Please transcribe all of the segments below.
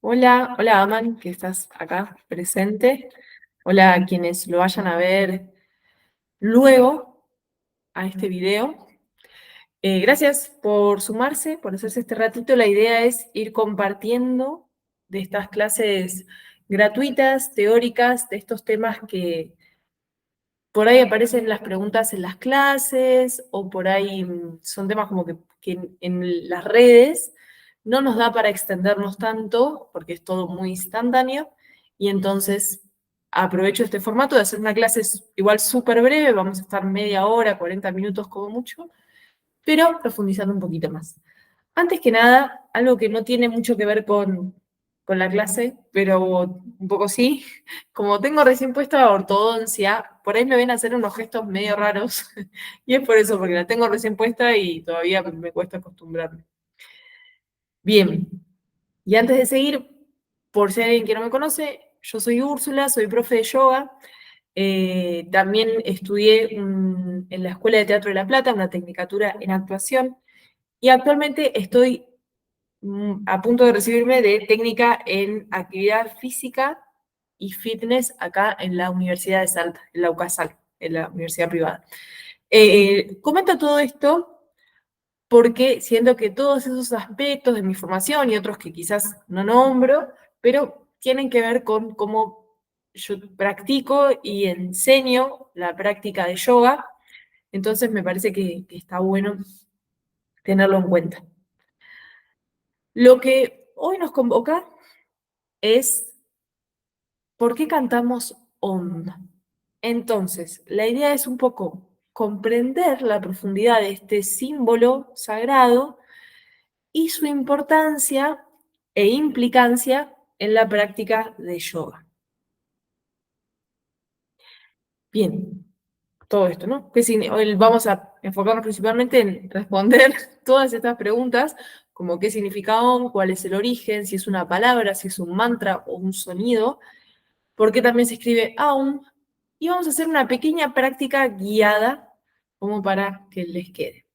Hola, hola Aman, que estás acá presente. Hola a quienes lo vayan a ver luego a este video. Gracias por sumarse, por hacerse este ratito. La idea es ir compartiendo de estas clases gratuitas, teóricas, de estos temas que por ahí aparecen las preguntas en las clases o por ahí son temas como que en las redes no nos da para extendernos tanto porque es todo muy instantáneo y entonces aprovecho este formato de hacer una clase igual súper breve, vamos a estar media hora, 40 minutos como mucho, pero profundizando un poquito más. Antes que nada, algo que no tiene mucho que ver con la clase, pero un poco sí, como tengo recién puesta ortodoncia, por ahí me ven hacer unos gestos medio raros, y es por eso, porque la tengo recién puesta y todavía me cuesta acostumbrarme. Bien, y antes de seguir, por si hay alguien que no me conoce, yo soy Úrsula, soy profe de yoga, también estudié en la Escuela de Teatro de La Plata, una tecnicatura en actuación, y actualmente estoy a punto de recibirme de técnica en actividad física y fitness acá en la Universidad de Salta, en la UCASAL, en la universidad privada. Comento todo esto porque siento que todos esos aspectos de mi formación y otros que quizás no nombro, pero tienen que ver con cómo yo practico y enseño la práctica de yoga, entonces me parece que está bueno tenerlo en cuenta. Lo que hoy nos convoca es ¿por qué cantamos Om? Entonces, la idea es un poco comprender la profundidad de este símbolo sagrado y su importancia e implicancia en la práctica de yoga. Bien, todo esto, ¿no? Hoy vamos a enfocarnos principalmente en responder todas estas preguntas, como qué significa Om, cuál es el origen, si es una palabra, si es un mantra o un sonido, por qué también se escribe Aum, y vamos a hacer una pequeña práctica guiada como para que les quede.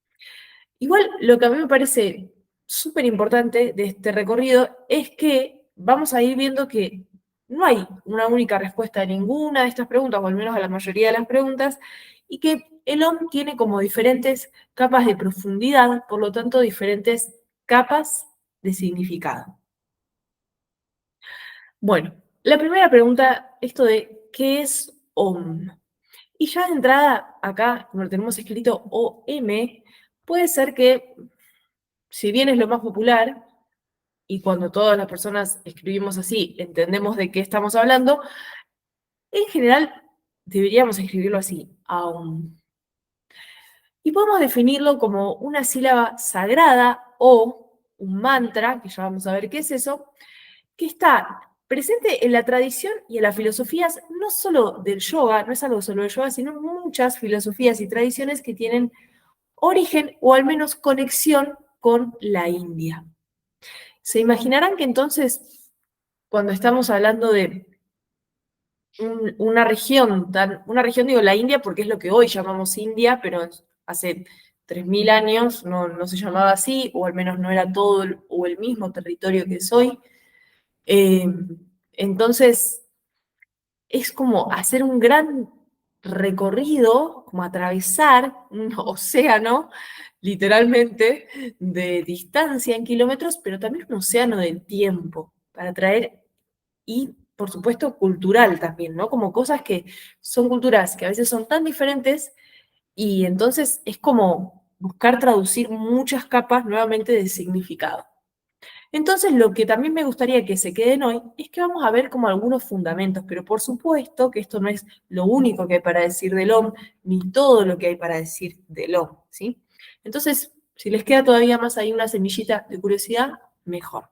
Igual lo que a mí me parece súper importante de este recorrido es que vamos a ir viendo que no hay una única respuesta a ninguna de estas preguntas, o al menos a la mayoría de las preguntas, y que el OM tiene como diferentes capas de profundidad, por lo tanto diferentes capas de significado. Bueno, la primera pregunta, esto de ¿qué es OM? Y ya de entrada, acá, como lo tenemos escrito OM, puede ser que, si bien es lo más popular, y cuando todas las personas escribimos así, entendemos de qué estamos hablando, en general deberíamos escribirlo así, AUM. Y podemos definirlo como una sílaba sagrada o un mantra, que ya vamos a ver qué es eso, que está presente en la tradición y en las filosofías, no solo del yoga, no es algo solo del yoga, sino muchas filosofías y tradiciones que tienen origen o al menos conexión con la India. Se imaginarán que entonces, cuando estamos hablando de una región digo la India porque es lo que hoy llamamos India, pero hace 3.000 años no se llamaba así, o al menos no era todo o el mismo territorio que es hoy. Eh, entonces, es como hacer un gran recorrido, como atravesar un océano, literalmente, de distancia en kilómetros, pero también un océano de tiempo, para traer, y por supuesto cultural también, ¿no? Como cosas que son culturas que a veces son tan diferentes, y entonces es como buscar traducir muchas capas nuevamente de significado. Entonces, lo que también me gustaría que se queden hoy es que vamos a ver como algunos fundamentos, pero por supuesto que esto no es lo único que hay para decir del OM, ni todo lo que hay para decir del OM, ¿sí? Entonces, si les queda todavía más ahí una semillita de curiosidad, mejor.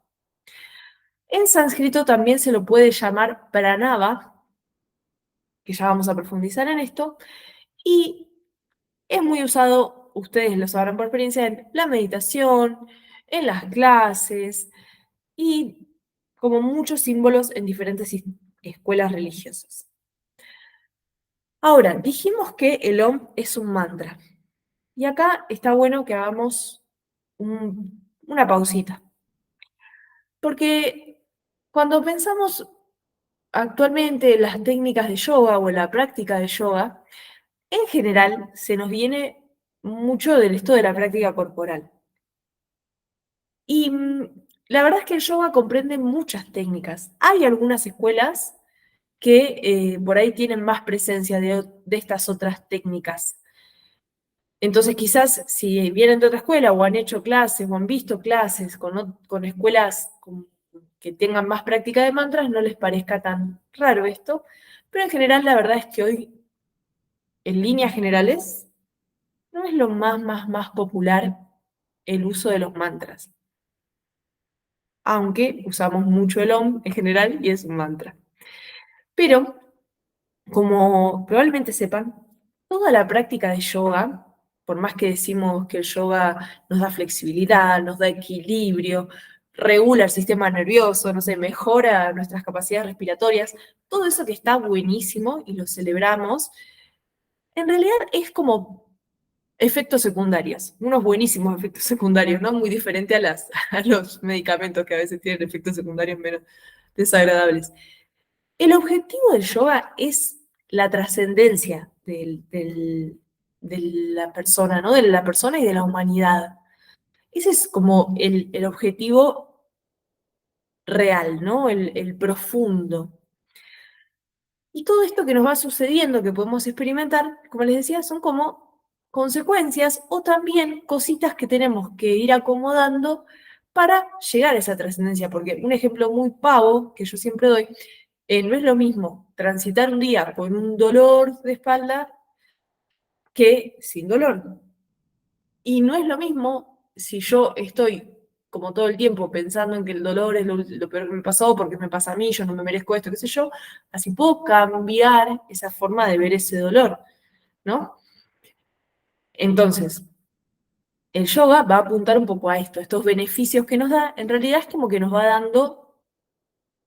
En sánscrito también se lo puede llamar pranava, que ya vamos a profundizar en esto, y es muy usado, ustedes lo sabrán por experiencia, en la meditación, en las clases, y como muchos símbolos en diferentes escuelas religiosas. Ahora, dijimos que el OM es un mantra. Y acá está bueno que hagamos una pausita. Porque Cuando pensamos actualmente en las técnicas de yoga o en la práctica de yoga, en general se nos viene mucho de esto de la práctica corporal. Y la verdad es que el yoga comprende muchas técnicas. Hay algunas escuelas que por ahí tienen más presencia de estas otras técnicas. Entonces, quizás si vienen de otra escuela o han hecho clases o han visto clases con escuelas que tengan más práctica de mantras, no les parezca tan raro esto. Pero en general, la verdad es que hoy, en líneas generales, no es lo más popular el uso de los mantras. Aunque usamos mucho el OM en general y es un mantra. Pero, como probablemente sepan, toda la práctica de yoga, por más que decimos que el yoga nos da flexibilidad, nos da equilibrio, regula el sistema nervioso, no sé, mejora nuestras capacidades respiratorias, todo eso que está buenísimo y lo celebramos, en realidad es como efectos secundarios, unos buenísimos efectos secundarios, ¿no? Muy diferente a los medicamentos que a veces tienen efectos secundarios menos desagradables. El objetivo del yoga es la trascendencia de la persona, ¿no? De la persona y de la humanidad. Ese es como el objetivo real, ¿no? El profundo. Y todo esto que nos va sucediendo, que podemos experimentar, como les decía, son como consecuencias o también cositas que tenemos que ir acomodando para llegar a esa trascendencia. Porque un ejemplo muy pavo que yo siempre doy, no es lo mismo transitar un día con un dolor de espalda que sin dolor. Y no es lo mismo si yo estoy como todo el tiempo pensando en que el dolor es lo peor que me pasó, porque me pasa a mí, yo no me merezco esto, qué sé yo, así puedo cambiar esa forma de ver ese dolor, ¿no? Entonces, el yoga va a apuntar un poco a esto, a estos beneficios que nos da, en realidad es como que nos va dando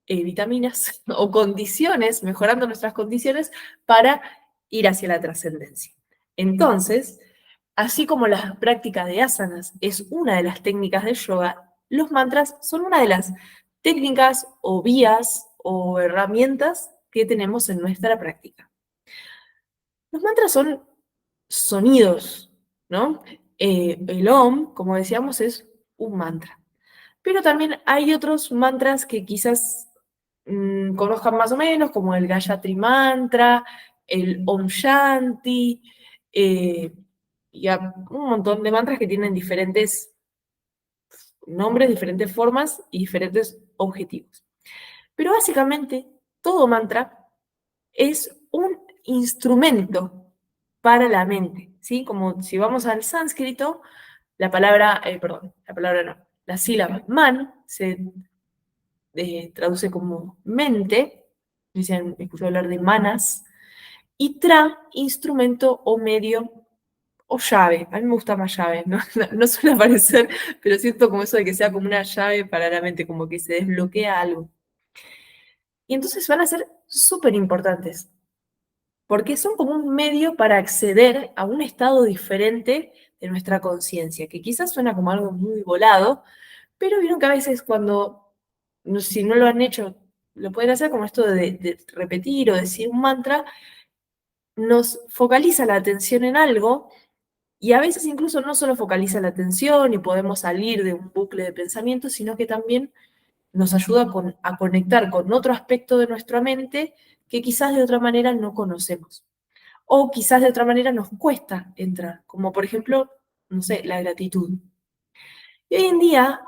vitaminas o condiciones, mejorando nuestras condiciones para ir hacia la trascendencia. Entonces, así como la práctica de asanas es una de las técnicas del yoga, los mantras son una de las técnicas o vías o herramientas que tenemos en nuestra práctica. Los mantras son sonidos, ¿no? El Om, como decíamos, es un mantra. Pero también hay otros mantras que quizás conozcan más o menos, como el Gayatri Mantra, el Om Shanti, y un montón de mantras que tienen diferentes nombres, diferentes formas y diferentes objetivos. Pero básicamente, todo mantra es un instrumento para la mente, ¿sí? Como si vamos al sánscrito, la palabra no, la sílaba man se traduce como mente, dicen, escucho hablar de manas, y tra, instrumento o medio o llave. A mí me gusta más llave, ¿no? No suele parecer, pero siento como eso de que sea como una llave para la mente, como que se desbloquea algo. Y entonces van a ser súper importantes, porque son como un medio para acceder a un estado diferente de nuestra conciencia, que quizás suena como algo muy volado, pero vieron que a veces cuando, si no lo han hecho, lo pueden hacer como esto de repetir o decir un mantra, nos focaliza la atención en algo y a veces incluso no solo focaliza la atención y podemos salir de un bucle de pensamiento, sino que también nos ayuda a conectar con otro aspecto de nuestra mente que quizás de otra manera no conocemos. O quizás de otra manera nos cuesta entrar, como por ejemplo, no sé, la gratitud. Y hoy en día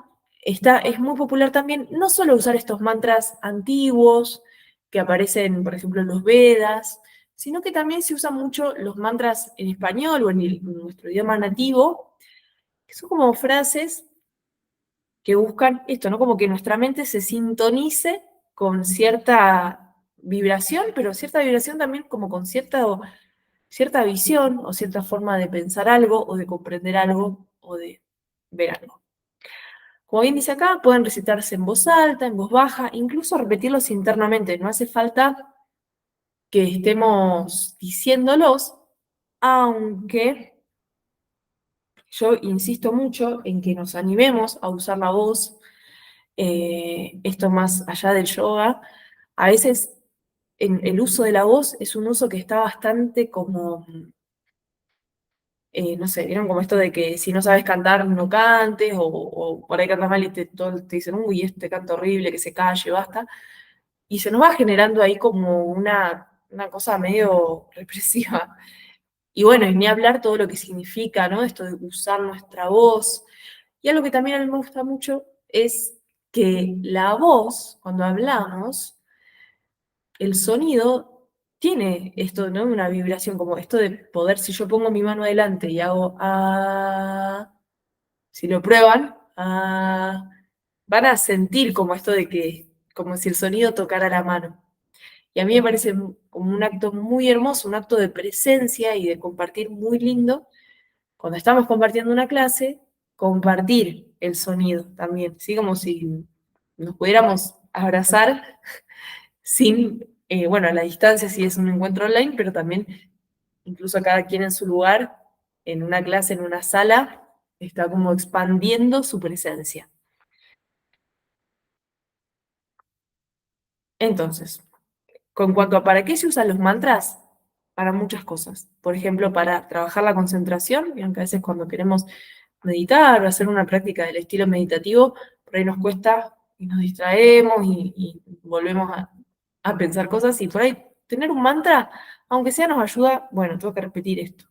es muy popular también no solo usar estos mantras antiguos que aparecen, por ejemplo, en los Vedas, sino que también se usan mucho los mantras en español o en nuestro idioma nativo, que son como frases que buscan esto, ¿no? Como que nuestra mente se sintonice con cierta vibración, pero cierta vibración también como con cierta visión o cierta forma de pensar algo o de comprender algo o de ver algo. Como bien dice acá, pueden recitarse en voz alta, en voz baja, incluso repetirlos internamente. No hace falta que estemos diciéndolos, aunque yo insisto mucho en que nos animemos a usar la voz esto más allá del yoga, a veces el uso de la voz es un uso que está bastante como, no sé, ¿vieron como esto de que si no sabes cantar, no cantes, o por ahí cantas mal y te dicen, uy, este canto horrible, que se calle, basta? Y se nos va generando ahí como una cosa medio represiva. Y bueno, y ni hablar todo lo que significa, ¿no? Esto de usar nuestra voz. Y algo que también a mí me gusta mucho es que la voz, cuando hablamos, el sonido tiene esto, ¿no? Una vibración, como esto de poder, si yo pongo mi mano adelante y hago ah, si lo prueban, ah, van a sentir como esto de que, como si el sonido tocara la mano. Y a mí me parece como un acto muy hermoso, un acto de presencia y de compartir muy lindo. Cuando estamos compartiendo una clase, compartir el sonido también, ¿sí? Como si nos pudiéramos abrazar sin, bueno, a la distancia si es un encuentro online, pero también incluso cada quien en su lugar, en una clase, en una sala, está como expandiendo su presencia. Entonces, con cuanto a para qué se usan los mantras, para muchas cosas. Por ejemplo, para trabajar la concentración, y aunque a veces cuando queremos meditar o hacer una práctica del estilo meditativo, por ahí nos cuesta y nos distraemos y volvemos a pensar cosas y por ahí tener un mantra, aunque sea nos ayuda, bueno, tengo que repetir esto.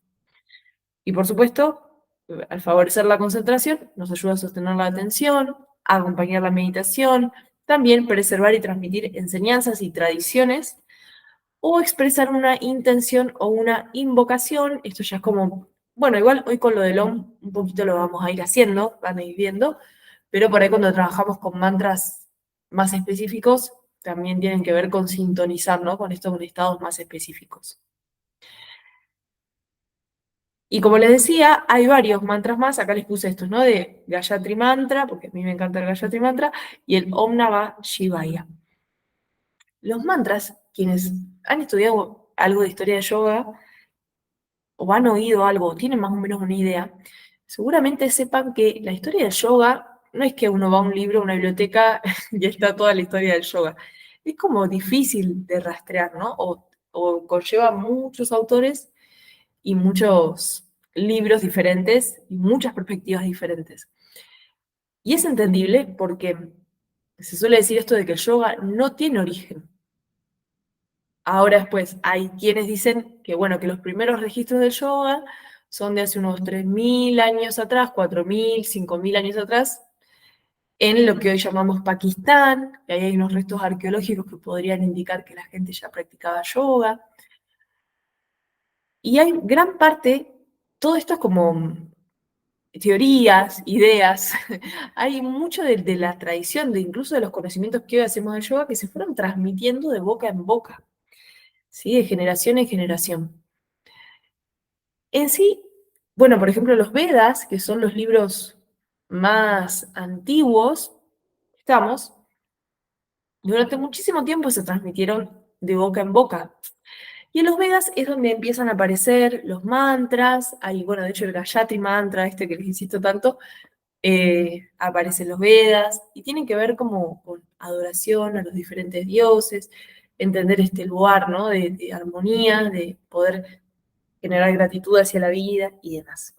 Y por supuesto, al favorecer la concentración, nos ayuda a sostener la atención, a acompañar la meditación, también preservar y transmitir enseñanzas y tradiciones o expresar una intención o una invocación. Esto ya es como, bueno, igual hoy con lo del OM un poquito lo vamos a ir haciendo, van a ir viendo, pero por ahí cuando trabajamos con mantras más específicos, también tienen que ver con sintonizar, ¿no? Con estos estados más específicos. Y como les decía, hay varios mantras más, acá les puse estos, ¿no? De Gayatri Mantra, porque a mí me encanta el Gayatri Mantra, y el Om Namah Shivaya. Los mantras, quienes han estudiado algo de historia de yoga, o han oído algo, o tienen más o menos una idea, seguramente sepan que la historia del yoga no es que uno va a un libro, a una biblioteca y está toda la historia del yoga. Es como difícil de rastrear, ¿no? O conlleva muchos autores y muchos libros diferentes y muchas perspectivas diferentes. Y es entendible porque se suele decir esto de que el yoga no tiene origen. Ahora después hay quienes dicen que, bueno, que los primeros registros del yoga son de hace unos 3.000 años atrás, 4.000, 5.000 años atrás, en lo que hoy llamamos Pakistán, y ahí hay unos restos arqueológicos que podrían indicar que la gente ya practicaba yoga. Y hay gran parte, todo esto es como teorías, ideas, hay mucho de la tradición, de incluso de los conocimientos que hoy hacemos del yoga, que se fueron transmitiendo de boca en boca, ¿sí? De generación en generación. En sí, bueno, por ejemplo, los Vedas, que son los libros más antiguos, estamos, durante muchísimo tiempo se transmitieron de boca en boca. Y en los Vedas es donde empiezan a aparecer los mantras, hay, bueno, de hecho el Gayatri Mantra, este que les insisto tanto, aparecen los Vedas, y tienen que ver como con adoración a los diferentes dioses, entender este lugar, ¿no? De armonía, de poder generar gratitud hacia la vida y demás.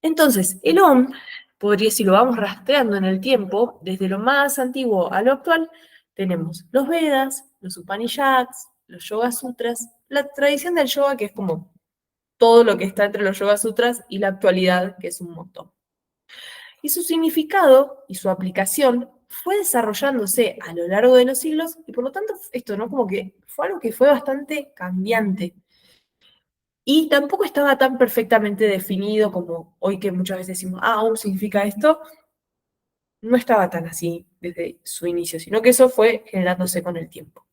Entonces, el Om, podría, si lo vamos rastreando en el tiempo, desde lo más antiguo a lo actual, tenemos los Vedas, los Upanishads, los Yoga Sutras, la tradición del yoga, que es como todo lo que está entre los Yoga Sutras, y la actualidad, que es un montón. Y su significado y su aplicación fue desarrollándose a lo largo de los siglos, y por lo tanto esto, ¿no? Como que fue algo que fue bastante cambiante. Y tampoco estaba tan perfectamente definido como hoy que muchas veces decimos, ah, Om significa esto, no estaba tan así desde su inicio, sino que eso fue generándose con el tiempo.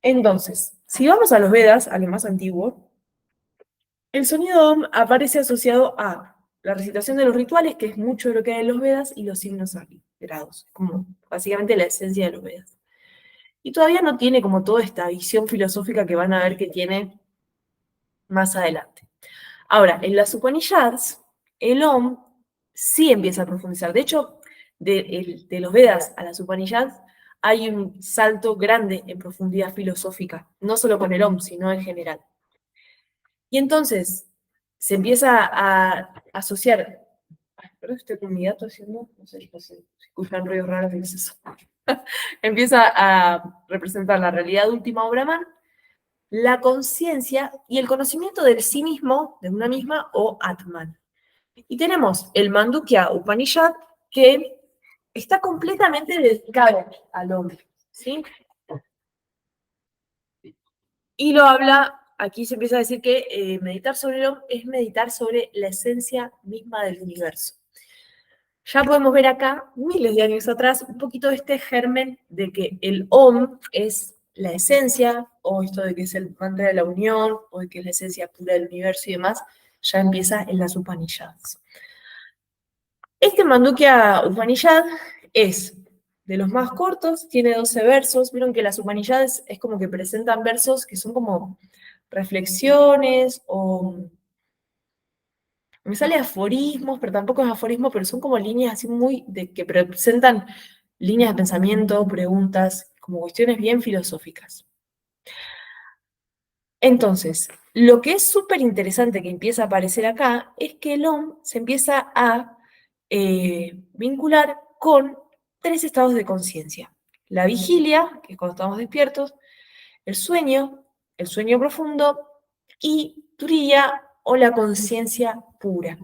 Entonces, si vamos a los Vedas, a lo más antiguo, el sonido Om aparece asociado a la recitación de los rituales, que es mucho de lo que hay en los Vedas, y los signos sagrados, como básicamente la esencia de los Vedas. Y todavía no tiene como toda esta visión filosófica que van a ver que tiene más adelante. Ahora, en las Upanishads, el Om sí empieza a profundizar. De hecho, de los Vedas a las Upanishads, hay un salto grande en profundidad filosófica, no solo con el Om, sino en general. Y entonces se empieza a asociar. Ay, perdón, estoy con mi gato haciendo, no sé si escuchan ruidos raros, ¿qué es eso? Empieza a representar la realidad última o Brahman, la conciencia y el conocimiento del sí mismo, de una misma, o Atman. Y tenemos el Mandukya Upanishad, que está completamente dedicado al hombre, ¿sí? Y lo habla, aquí se empieza a decir que meditar sobre el hombre es meditar sobre la esencia misma del universo. Ya podemos ver acá, miles de años atrás, un poquito de este germen de que el Om es la esencia, o esto de que es el mantra de la unión, o de que es la esencia pura del universo y demás, ya empieza en las Upanishads. Este Mandukya Upanishad es de los más cortos, tiene 12 versos. Vieron que las Upanishads es como que presentan versos que son como reflexiones o me sale aforismos, pero tampoco es aforismo, pero son como líneas así muy de que presentan líneas de pensamiento, preguntas, como cuestiones bien filosóficas. Entonces, lo que es súper interesante que empieza a aparecer acá es que el OM se empieza a vincular con tres estados de conciencia. La vigilia, que es cuando estamos despiertos, el sueño profundo, y turiya o la conciencia pura.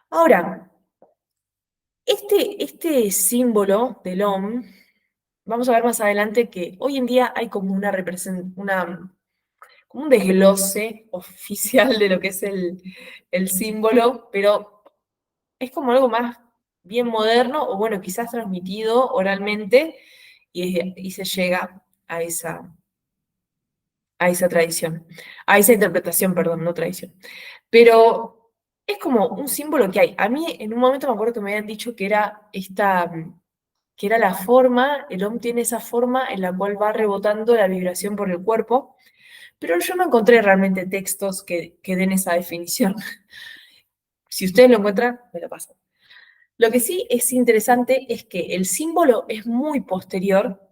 Ahora, este símbolo del OM, vamos a ver más adelante que hoy en día hay como como un desglose oficial de lo que es el símbolo, pero es como algo más bien moderno, o bueno, quizás transmitido oralmente, y se llega a esa tradición, a esa interpretación, perdón, no tradición. Pero es como un símbolo que hay. A mí en un momento me acuerdo que me habían dicho que era que era la forma, el OM tiene esa forma en la cual va rebotando la vibración por el cuerpo, pero yo no encontré realmente textos que den esa definición. Si ustedes lo encuentran, me lo pasan. Lo que sí es interesante es que el símbolo es muy posterior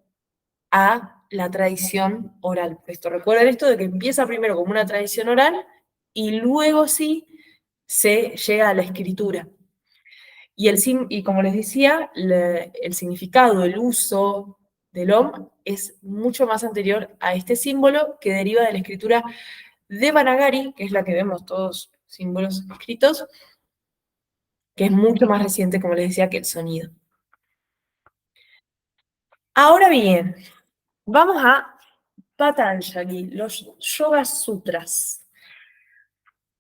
a la tradición oral. Recuerden esto de que empieza primero como una tradición oral y luego sí se llega a la escritura. Y como les decía, el significado, el uso del OM es mucho más anterior a este símbolo que deriva de la escritura Devanagari, que es la que vemos todos símbolos escritos, que es mucho más reciente, como les decía, que el sonido. Ahora bien, vamos a Patanjali, los Yoga Sutras.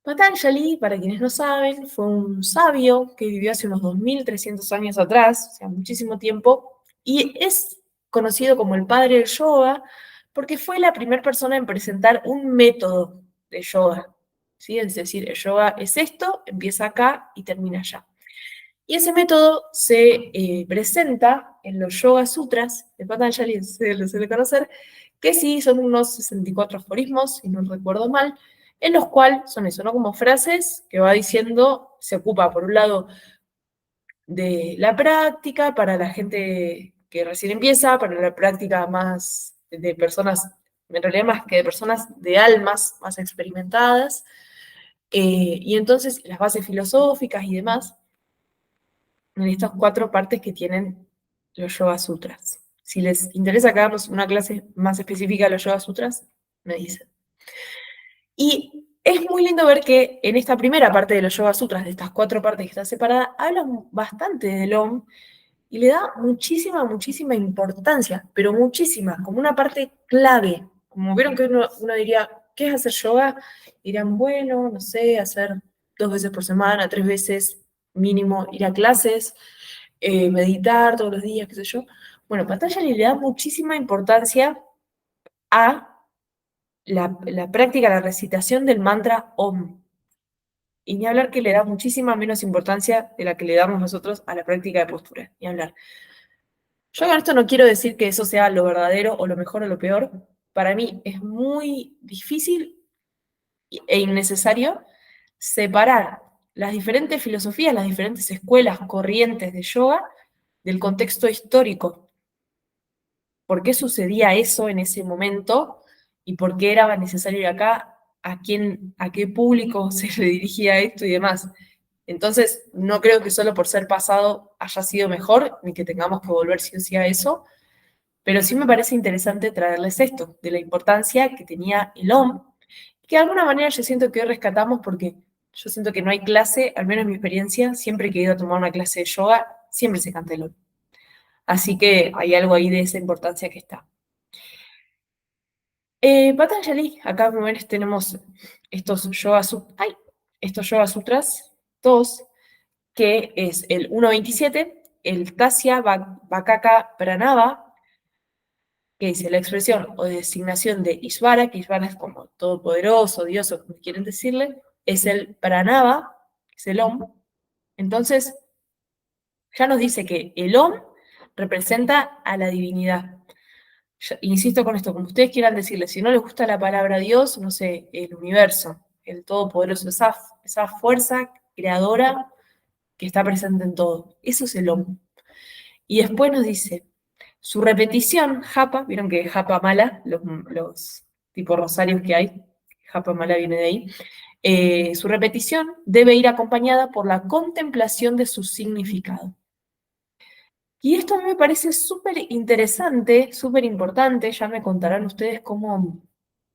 Patanjali, para quienes no saben, fue un sabio que vivió hace unos 2300 años atrás, o sea, muchísimo tiempo, y es conocido como el padre del yoga porque fue la primera persona en presentar un método de yoga. ¿Sí? Es decir, el yoga es esto, empieza acá y termina allá. Y ese método se presenta en los Yoga Sutras de Patanjali, se lo suele conocer, que sí son unos 64 aforismos, si no recuerdo mal, en los cuales son eso, ¿no? Como frases que va diciendo, se ocupa por un lado de la práctica para la gente que recién empieza, para la práctica más de personas, en realidad más que de personas de almas más experimentadas, y entonces las bases filosóficas y demás en estas cuatro partes que tienen los Yoga Sutras. Si les interesa que hagamos una clase más específica de los Yoga Sutras, me dicen. Y es muy lindo ver que en esta primera parte de los Yoga Sutras, de estas cuatro partes que están separadas, hablan bastante del OM y le da muchísima, muchísima importancia, pero muchísima, como una parte clave. Como vieron que uno diría, ¿qué es hacer yoga? Dirán, bueno, no sé, hacer 2 veces por semana, 3 veces mínimo, ir a clases, meditar todos los días, qué sé yo. Bueno, Patanjali le da muchísima importancia a la práctica, la recitación del mantra Om. Y ni hablar que le da muchísima menos importancia de la que le damos nosotros a la práctica de postura. Ni hablar. Yo con esto no quiero decir que eso sea lo verdadero o lo mejor o lo peor. Para mí es muy difícil e innecesario separar las diferentes filosofías, las diferentes escuelas, corrientes de yoga, del contexto histórico. ¿Por qué sucedía eso en ese momento? ¿Y por qué era necesario ir acá? ¿A qué público se le dirigía esto y demás? Entonces, no creo que solo por ser pasado haya sido mejor, ni que tengamos que volver sí o sí a eso, pero sí me parece interesante traerles esto, de la importancia que tenía el OM, que de alguna manera yo siento que hoy rescatamos porque yo siento que no hay clase, al menos en mi experiencia, siempre que he ido a tomar una clase de yoga, siempre se canta el OM. Así que hay algo ahí de esa importancia que está. Patanjali, acá como ven tenemos estos yoga sutras, dos, que es el 1.27, el Tasya Vakaka Pranava, que dice la expresión o designación de Ishvara, que Ishvara es como todopoderoso, Dios, o como quieren decirle, es el Pranava, que es el Om. Entonces, ya nos dice que el Om representa a la divinidad. Insisto con esto, como ustedes quieran decirle, si no les gusta la palabra Dios, no sé, el universo, el todopoderoso, esa fuerza creadora que está presente en todo. Eso es el Om. Y después nos dice, su repetición, japa, vieron que japa mala, los tipos rosarios que hay, japa mala viene de ahí, su repetición debe ir acompañada por la contemplación de su significado. Y esto a mí me parece súper interesante, súper importante, ya me contarán ustedes cómo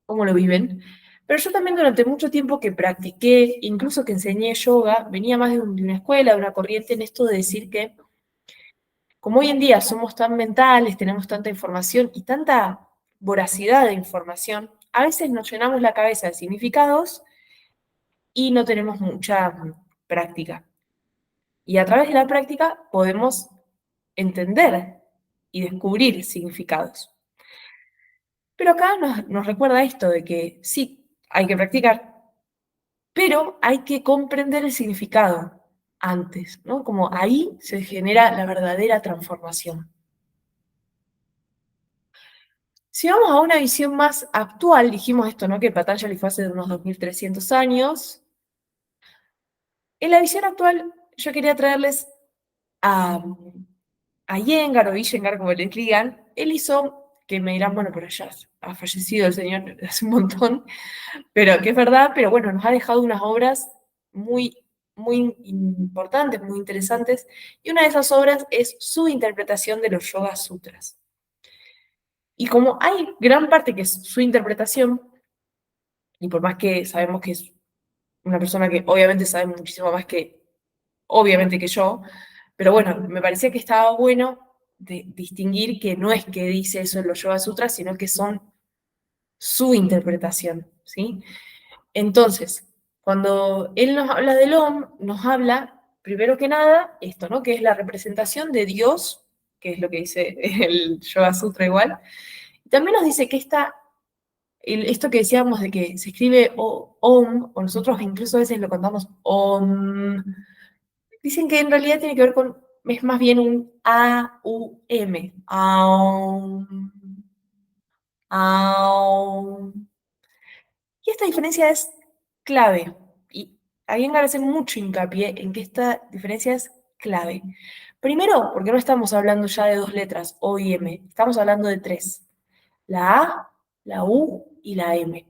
lo viven, pero yo también durante mucho tiempo que practiqué, incluso que enseñé yoga, venía más de una escuela, de una corriente en esto de decir que como hoy en día somos tan mentales, tenemos tanta información y tanta voracidad de información, a veces nos llenamos la cabeza de significados y no tenemos mucha práctica. Y a través de la práctica podemos entender y descubrir significados. Pero acá nos recuerda esto de que sí, hay que practicar, pero hay que comprender el significado antes, ¿no? Como ahí se genera la verdadera transformación. Si vamos a una visión más actual, dijimos esto, ¿no? Que Patanjali fue hace unos 2300 años. En la visión actual, yo quería traerles a, a Iyengar o Iyengar, como les digan. Él hizo, que me dirán, bueno, pero ya ha fallecido el señor hace un montón, pero que es verdad, pero bueno, nos ha dejado unas obras muy, muy importantes, muy interesantes, y una de esas obras es su interpretación de los Yoga Sutras. Y como hay gran parte que es su interpretación, y por más que sabemos que es una persona que obviamente sabe muchísimo más que, obviamente que yo, pero bueno, me parecía que estaba bueno de distinguir que no es que dice eso en los Yoga Sutras, sino que son su interpretación, ¿sí? Entonces, cuando él nos habla del OM, nos habla, primero que nada, esto, ¿no? Que es la representación de Dios, que es lo que dice el Yoga Sutra igual. También nos dice que esto que decíamos de que se escribe OM, o nosotros incluso a veces lo contamos OM, dicen que en realidad tiene que ver con, es más bien un A-U-M, AUM, AUM. Y esta diferencia es clave, y Iyengar hace mucho hincapié en que esta diferencia es clave. Primero, porque no estamos hablando ya de dos letras, O y M, estamos hablando de tres, la A, la U y la M.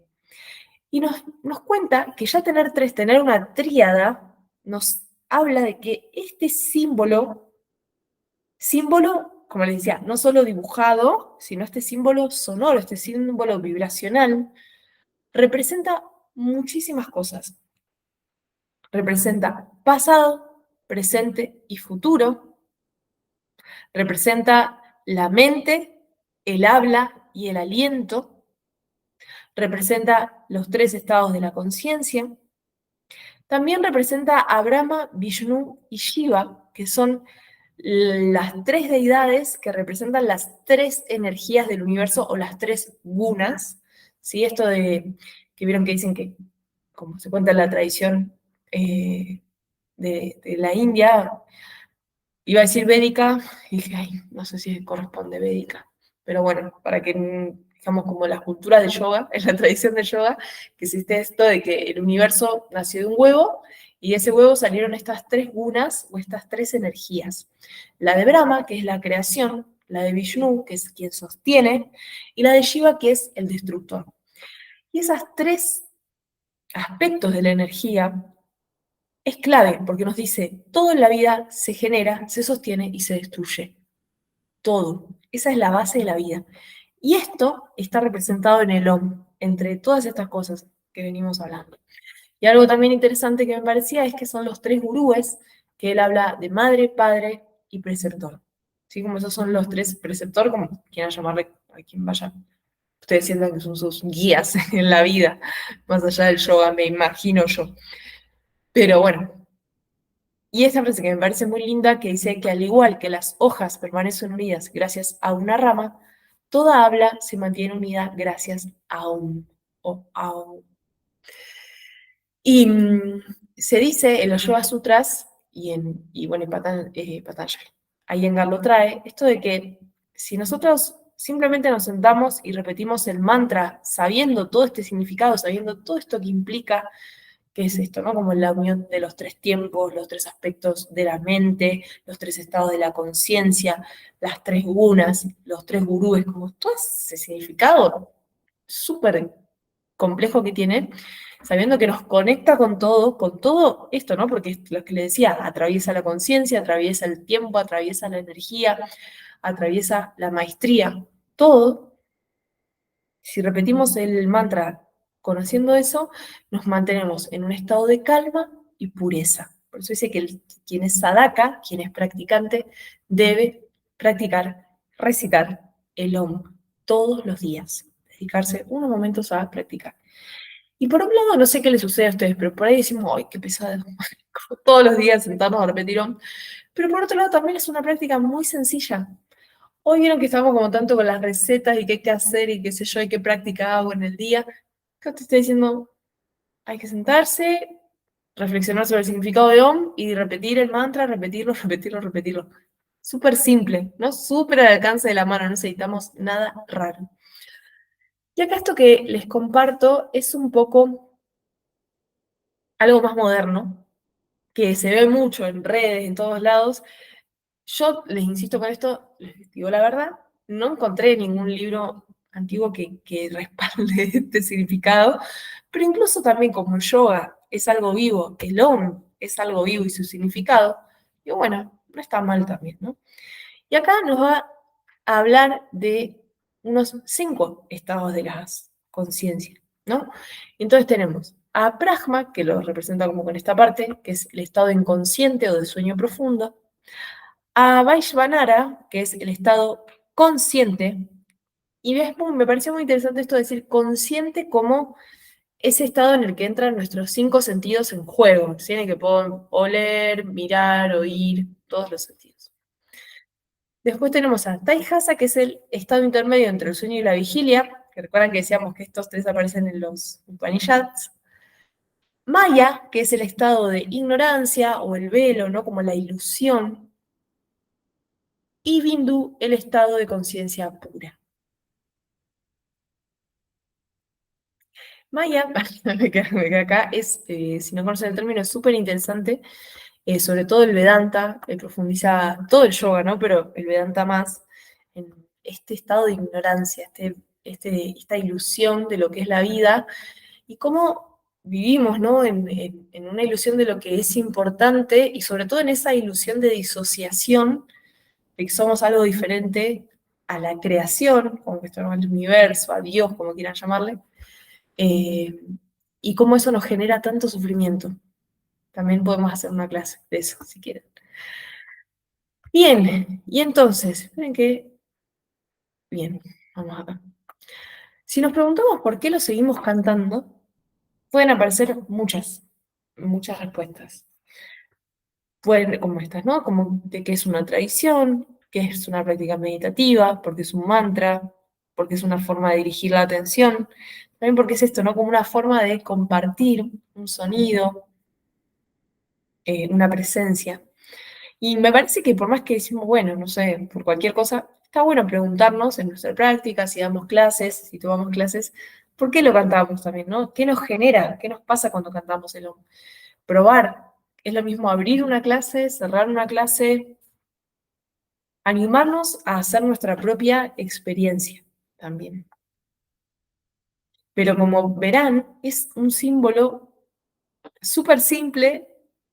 Y nos cuenta que ya tener una tríada, nos habla de que este símbolo, como les decía, no solo dibujado, sino este símbolo sonoro, este símbolo vibracional, representa muchísimas cosas. Representa pasado, presente y futuro. Representa la mente, el habla y el aliento. Representa los tres estados de la conciencia. También representa a Brahma, Vishnu y Shiva, que son las tres deidades que representan las tres energías del universo o las tres gunas. ¿Sí? Esto de que vieron que dicen que, como se cuenta en la tradición de la India, iba a decir védica, y dije, ay, no sé si corresponde védica, pero bueno, para que, digamos, como la cultura de yoga, en la tradición de yoga, que existe esto de que el universo nació de un huevo Y de ese huevo salieron estas 3 gunas o estas 3 energías. La de Brahma, que es la creación, la de Vishnu, que es quien sostiene, y la de Shiva, que es el destructor. Y esas 3 aspectos de la energía es clave porque nos dice, todo en la vida se genera, se sostiene y se destruye. Todo. Esa es la base de la vida. Y esto está representado en el Om, entre todas estas cosas que venimos hablando. Y algo también interesante que me parecía es que son los 3 gurúes, que él habla de madre, padre y preceptor. ¿Sí? Como esos son los 3 preceptor, como quieran llamarle a quien vaya. Ustedes sientan que son sus guías en la vida, más allá del yoga, me imagino yo. Pero bueno, y esta frase que me parece muy linda, que dice que al igual que las hojas permanecen unidas gracias a una rama, toda habla se mantiene unida gracias a un o a un. Y se dice en los Yoga Sutras y bueno, en Patanjali, Iyengar lo trae, esto de que si nosotros simplemente nos sentamos y repetimos el mantra sabiendo todo este significado, sabiendo todo esto que implica, que es esto, ¿no? Como la unión de los 3 tiempos, los 3 aspectos de la mente, los 3 estados de la conciencia, las 3 gunas, los 3 gurúes, como todo ese significado súper complejo que tiene, sabiendo que nos conecta con todo esto, ¿no? Porque es lo que le decía, atraviesa la conciencia, atraviesa el tiempo, atraviesa la energía, atraviesa la maestría, todo. Si repetimos el mantra conociendo eso, nos mantenemos en un estado de calma y pureza. Por eso dice que quien es sadhaka, quien es practicante, debe practicar, recitar el Om todos los días, dedicarse unos momentos a practicar. Y por un lado, no sé qué les sucede a ustedes, pero por ahí decimos, ¡ay, qué pesado! Todos los días sentarnos a repetir Om. Pero por otro lado, también es una práctica muy sencilla. Hoy vieron que estamos como tanto con las recetas y qué hay que hacer y qué sé yo, y qué práctica hago en el día. Acá te estoy diciendo, hay que sentarse, reflexionar sobre el significado de Om y repetir el mantra, repetirlo, repetirlo, repetirlo. Súper simple, ¿no? Súper al alcance de la mano, no necesitamos nada raro. Y acá esto que les comparto es un poco algo más moderno, que se ve mucho en redes, en todos lados. Yo les insisto con esto, les digo la verdad, no encontré ningún libro antiguo que respalde este significado, pero incluso también como el yoga es algo vivo, el Om es algo vivo y su significado, y bueno, no está mal también, ¿no? Y acá nos va a hablar de unos 5 estados de la conciencia, ¿no? Entonces tenemos a Brahma, que lo representa como con esta parte, que es el estado inconsciente o de sueño profundo, a Vaishvanara, que es el estado consciente, y me pareció muy interesante esto de decir consciente como ese estado en el que entran nuestros 5 sentidos en juego, ¿sí? En el que puedo oler, mirar, oír, todos los sentidos. Después tenemos a Taihasa, que es el estado intermedio entre el sueño y la vigilia, que recuerdan que decíamos que estos 3 aparecen en los Upanishads. Maya, que es el estado de ignorancia o el velo, ¿no? Como la ilusión. Y Bindu, el estado de conciencia pura. Maya, que acá es, si no conocen el término, es súper interesante, sobre todo el Vedanta, profundiza todo el yoga, ¿no? Pero el Vedanta más en este estado de ignorancia, esta ilusión de lo que es la vida y cómo vivimos, ¿no? En una ilusión de lo que es importante y sobre todo en esa ilusión de disociación, de que somos algo diferente a la creación, como que estamos en el universo, a Dios, como quieran llamarle, eh, y cómo eso nos genera tanto sufrimiento. También podemos hacer una clase de eso, si quieren. Bien, y entonces, miren que, bien, vamos acá. Si nos preguntamos por qué lo seguimos cantando, pueden aparecer muchas respuestas. Pueden, como estas, ¿no? Como de que es una tradición, que es una práctica meditativa, porque es un mantra, porque es una forma de dirigir la atención, también porque es esto, ¿no? Como una forma de compartir un sonido, una presencia. Y me parece que por más que decimos, bueno, no sé, por cualquier cosa, está bueno preguntarnos en nuestra práctica, si damos clases, si tomamos clases, ¿por qué lo cantamos también, no? ¿Qué nos genera? ¿Qué nos pasa cuando cantamos el Om? Probar Es lo mismo abrir una clase, cerrar una clase, animarnos a hacer nuestra propia experiencia también. Pero como verán, es un símbolo súper simple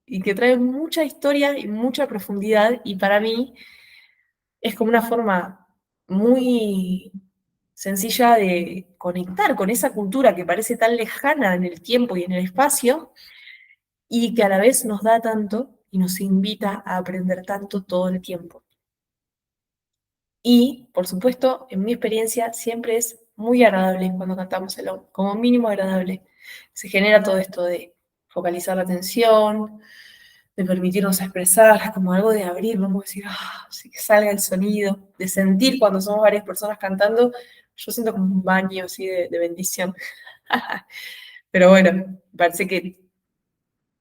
y que trae mucha historia y mucha profundidad, y para mí es como una forma muy sencilla de conectar con esa cultura que parece tan lejana en el tiempo y en el espacio, y que a la vez nos da tanto y nos invita a aprender tanto todo el tiempo. Y, por supuesto, en mi experiencia siempre es muy agradable cuando cantamos el OM, como mínimo agradable. Se genera todo esto de focalizar la atención, de permitirnos expresar, como algo de abrir, vamos a decir, así que salga el sonido, de sentir cuando somos varias personas cantando, yo siento como un baño así de bendición. Pero bueno, parece que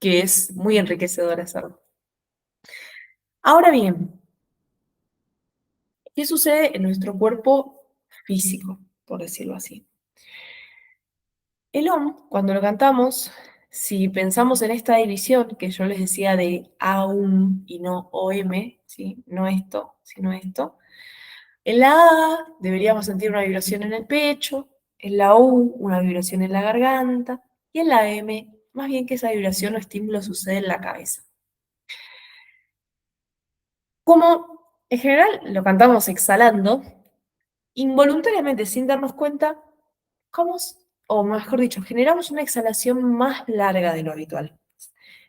es muy enriquecedor hacerlo. Ahora bien, ¿qué sucede en nuestro cuerpo físico, por decirlo así? El OM, cuando lo cantamos, si pensamos en esta división que yo les decía de AUM y no OM, ¿sí? No esto, sino esto, en la A deberíamos sentir una vibración en el pecho, en la U una vibración en la garganta, y en la M, más bien que esa vibración o estímulo sucede en la cabeza. Como en general lo cantamos exhalando, involuntariamente sin darnos cuenta, o mejor dicho, generamos una exhalación más larga de lo habitual.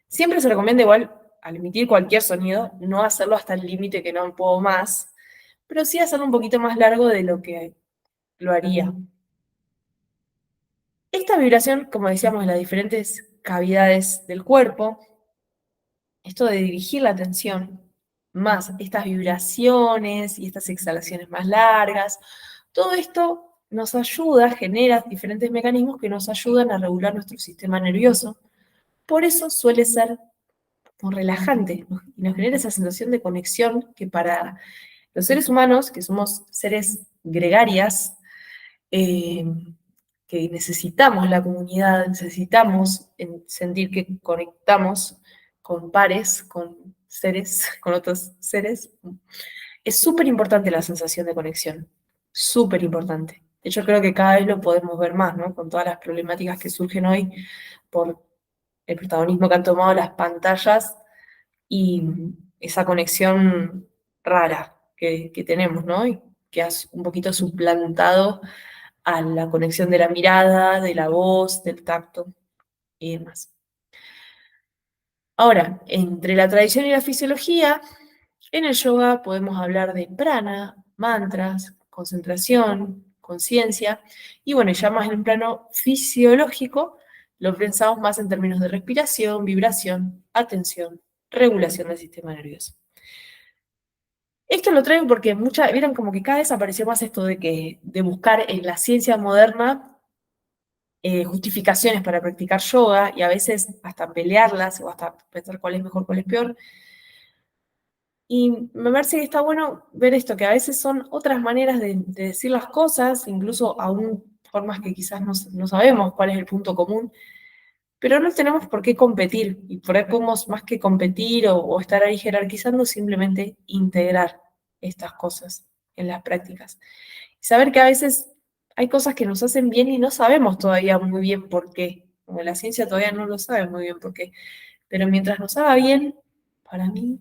Siempre se recomienda igual, al emitir cualquier sonido, no hacerlo hasta el límite que no puedo más, pero sí hacerlo un poquito más largo de lo que lo haría. Esta vibración, como decíamos, en las diferentes cavidades del cuerpo, esto de dirigir la atención, más estas vibraciones y estas exhalaciones más largas, todo esto nos ayuda, genera diferentes mecanismos que nos ayudan a regular nuestro sistema nervioso. Por eso suele ser un relajante, ¿no? Y nos genera esa sensación de conexión que para los seres humanos, que somos seres gregarias, eh, que necesitamos la comunidad, necesitamos sentir que conectamos con pares, con seres, con otros seres. Es súper importante la sensación de conexión, súper importante. De hecho, creo que cada vez lo podemos ver más, ¿no? Con todas las problemáticas que surgen hoy por el protagonismo que han tomado las pantallas y esa conexión rara que tenemos, ¿no? Y que has un poquito suplantado a la conexión de la mirada, de la voz, del tacto y demás. Ahora, entre la tradición y la fisiología, en el yoga podemos hablar de prana, mantras, concentración, conciencia, y bueno, ya más en un plano fisiológico, lo pensamos más en términos de respiración, vibración, atención, regulación del sistema nervioso. Esto lo traigo porque vieron como que cada vez apareció más esto de buscar en la ciencia moderna justificaciones para practicar yoga y a veces hasta pelearlas o hasta pensar cuál es mejor, cuál es peor. Y me parece que está bueno ver esto, que a veces son otras maneras de decir las cosas, incluso aún formas que quizás no sabemos cuál es el punto común, pero no tenemos por qué competir, y por ahí podemos más que competir o estar ahí jerarquizando, simplemente integrar estas cosas en las prácticas. Y saber que a veces hay cosas que nos hacen bien y no sabemos todavía muy bien por qué, como la ciencia todavía no lo sabe muy bien por qué, pero mientras nos haga bien, para mí,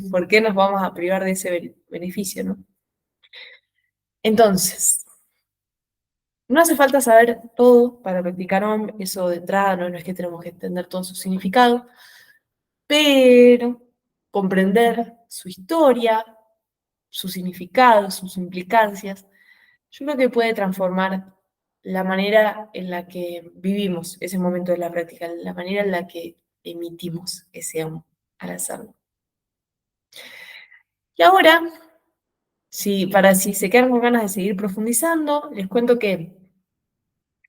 ¿por qué nos vamos a privar de ese beneficio, no? Entonces, no hace falta saber todo para practicar OM, eso de entrada, no es que tenemos que entender todo su significado, pero comprender su historia, su significado, sus implicancias, yo creo que puede transformar la manera en la que vivimos ese momento de la práctica, la manera en la que emitimos ese OM al hacerlo. Y ahora, si se quedan con ganas de seguir profundizando, les cuento que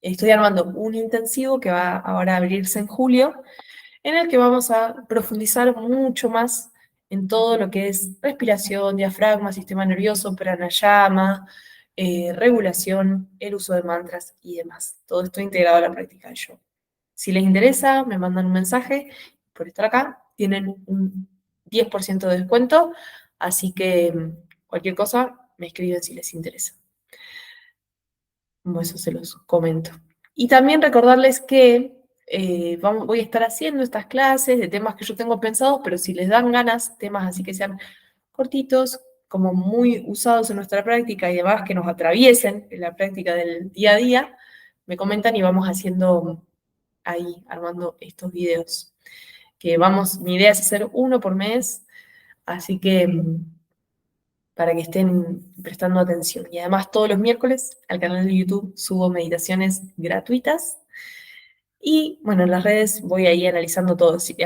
estoy armando un intensivo que va ahora a abrirse en julio, en el que vamos a profundizar mucho más en todo lo que es respiración, diafragma, sistema nervioso, pranayama, regulación, el uso de mantras y demás. Todo esto integrado a la práctica de yoga. Si les interesa, me mandan un mensaje por estar acá tienen un 10% de descuento, así que cualquier cosa me escriben si les interesa. Como eso se los comento. Y también recordarles que voy a estar haciendo estas clases de temas que yo tengo pensados, pero si les dan ganas, temas así que sean cortitos, como muy usados en nuestra práctica y demás que nos atraviesen en la práctica del día a día, me comentan y vamos haciendo ahí, armando estos videos. Que vamos, mi idea es hacer uno por mes, así que para que estén prestando atención. Y además todos los miércoles al canal de YouTube subo meditaciones gratuitas y bueno, en las redes voy ahí analizando todo, sí,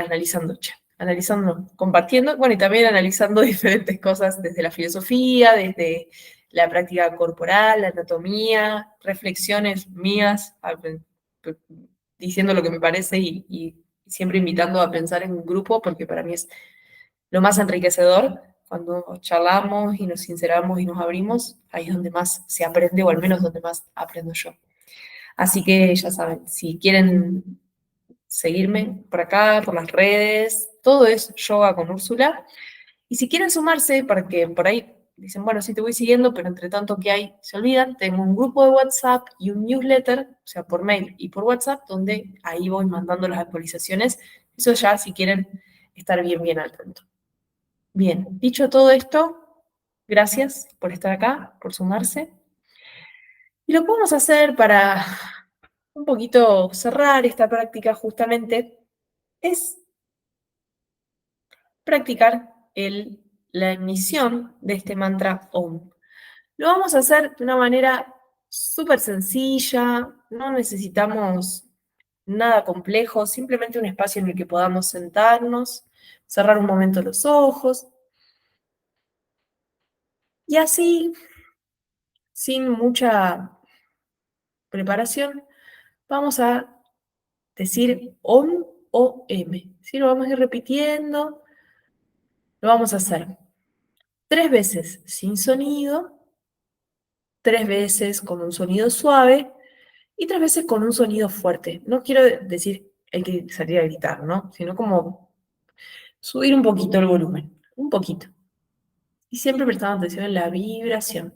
analizando, compartiendo, bueno, y también analizando diferentes cosas desde la filosofía, desde la práctica corporal, la anatomía, reflexiones mías, diciendo lo que me parece y siempre invitando a pensar en un grupo, porque para mí es lo más enriquecedor cuando charlamos y nos sinceramos y nos abrimos, ahí es donde más se aprende, o al menos donde más aprendo yo. Así que ya saben, si quieren seguirme por acá, por las redes, todo es Yoga con Úrsula. Y si quieren sumarse, para que por ahí dicen, bueno, sí te voy siguiendo, pero entre tanto que hay, se olvidan, tengo un grupo de WhatsApp y un newsletter, o sea, por mail y por WhatsApp, donde ahí voy mandando las actualizaciones. Eso ya si quieren estar bien al tanto. Bien, dicho todo esto, gracias por estar acá, por sumarse. Y lo podemos hacer para un poquito cerrar esta práctica justamente, es practicar la emisión de este mantra OM. Lo vamos a hacer de una manera súper sencilla, no necesitamos nada complejo, simplemente un espacio en el que podamos sentarnos, cerrar un momento los ojos y así, sin mucha preparación, vamos a decir OM o M. ¿Sí? Lo vamos a ir repitiendo, lo vamos a hacer 3 veces sin sonido, 3 veces con un sonido suave y 3 veces con un sonido fuerte. No quiero decir hay que salir a gritar, ¿no? Sino como subir un poquito el volumen, un poquito. Y siempre prestando atención en la vibración.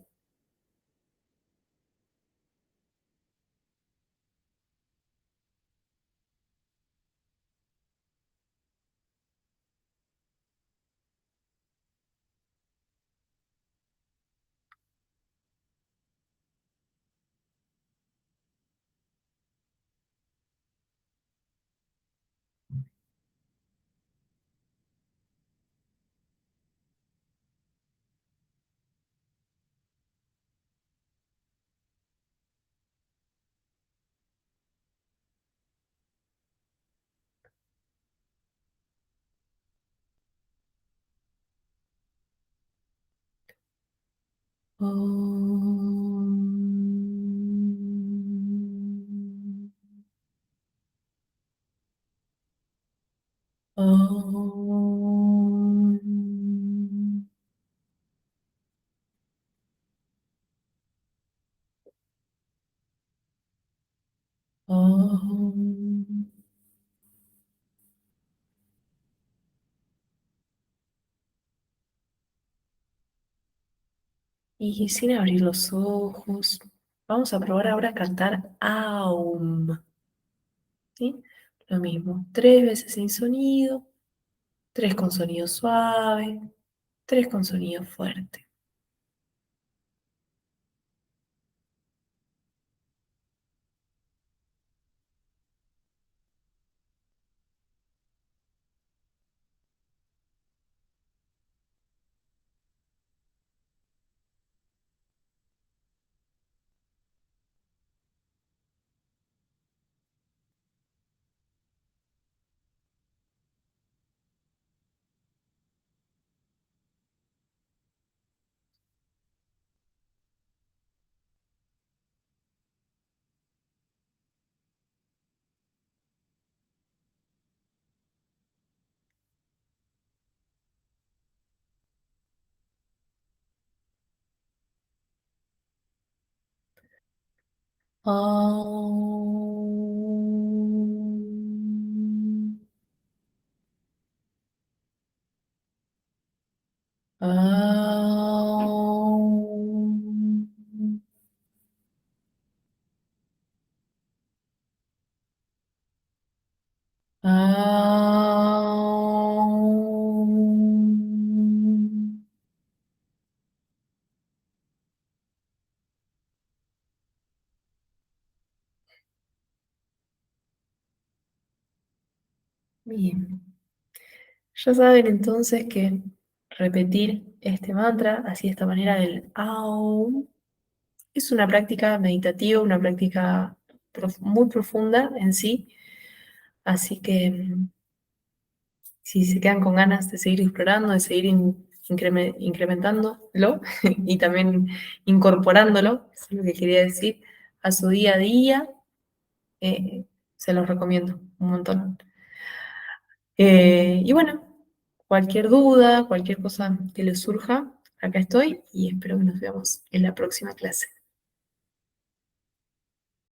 Om. Om. Om. Y sin abrir los ojos, vamos a probar ahora a cantar Aum. ¿Sí? Lo mismo, 3 veces sin sonido, 3 con sonido suave, 3 con sonido fuerte. Aum. Bien. Ya saben entonces que repetir este mantra, así de esta manera del Aum, es una práctica meditativa, una práctica muy profunda en sí. Así que si se quedan con ganas de seguir explorando, de seguir incrementándolo y también incorporándolo, eso es lo que quería decir, a su día a día, eh, se los recomiendo un montón. Y bueno, cualquier duda, cualquier cosa que les surja, acá estoy y espero que nos veamos en la próxima clase.